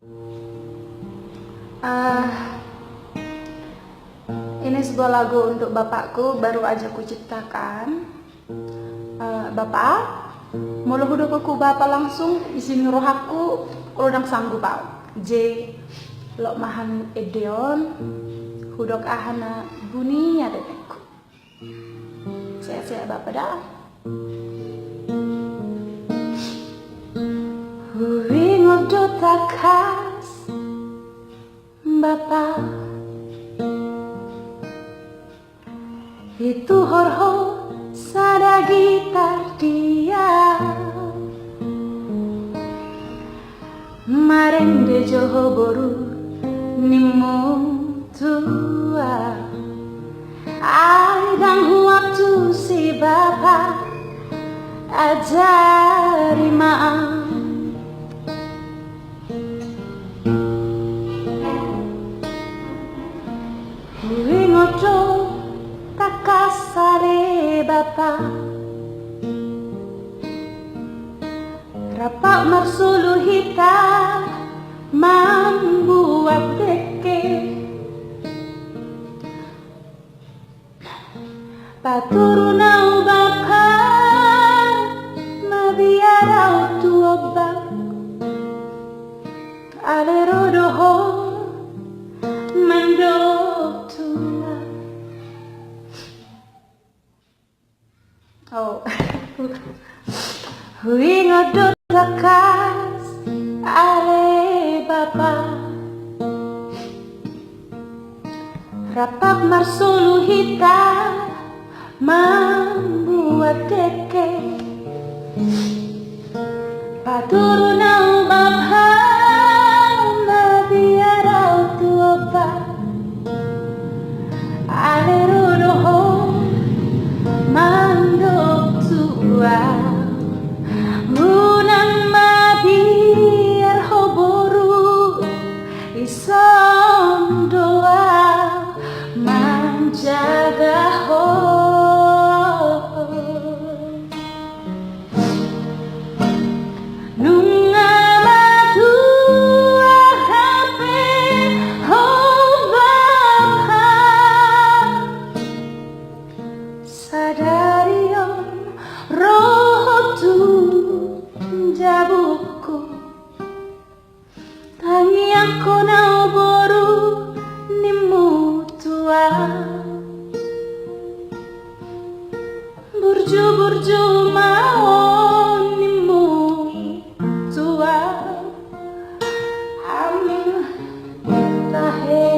Ah, ini sebuah lagu untuk bapakku, baru aja ku ciptakan. Bapak, mulu hudukuku bapak langsung isini rohaku udang sanggup bau. J lo mahan edeon hudok ahana buninya dedekku. Saya bapak dah. Hui ngodot takas bapak itu horho sada gitar dia mareng de joho boru nimu tua adang waktu si bapak ajari maaf hui ngojo takasale bapak rapak marsulu hita membuat deke paturunau bapak mabiarau tuobak alerodoho mandok tua. Oh, hui ngodot lakas ale bapa rapak marsulu hita membuat deke paturunau bapa mabiarau tuoba ale rodoho mandok tua unang mabiar hoboru isom doa menjaga ho nunga matua hape ho bapa sadarion roh tu jabuku tangi aku nau boru nimu tua burju mau nimu tua amin tahe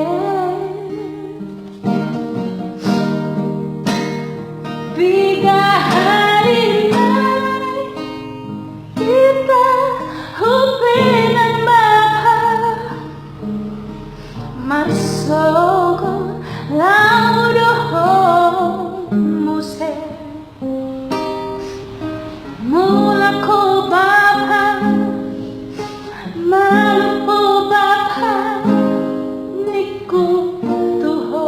biga hari kita hupenan bapak marsogo laudoho muse mulako bapak malupo bapak niku tuho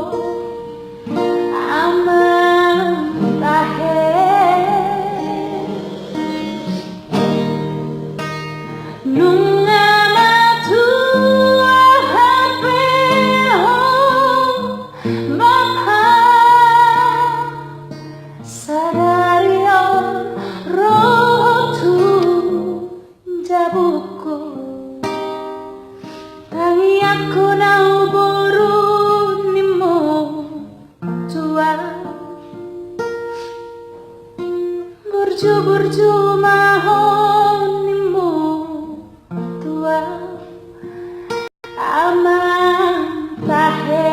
aman tahe nunga matua hape ho bapak sadarion roh tu jabuku tangi aku nau boru nimu tua burju mahon nimu tua aman tahe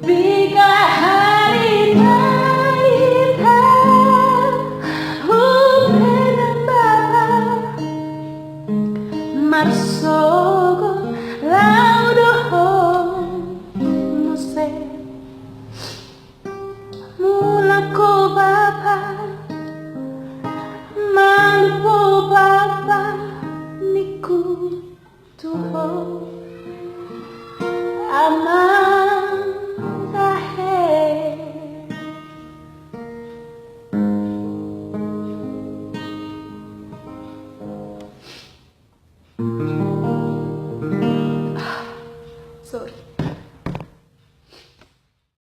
biga hari naita hupenan bapak marsogo laudoho muse mulako bapak malupo bapak niku tuho aman tahe Amin.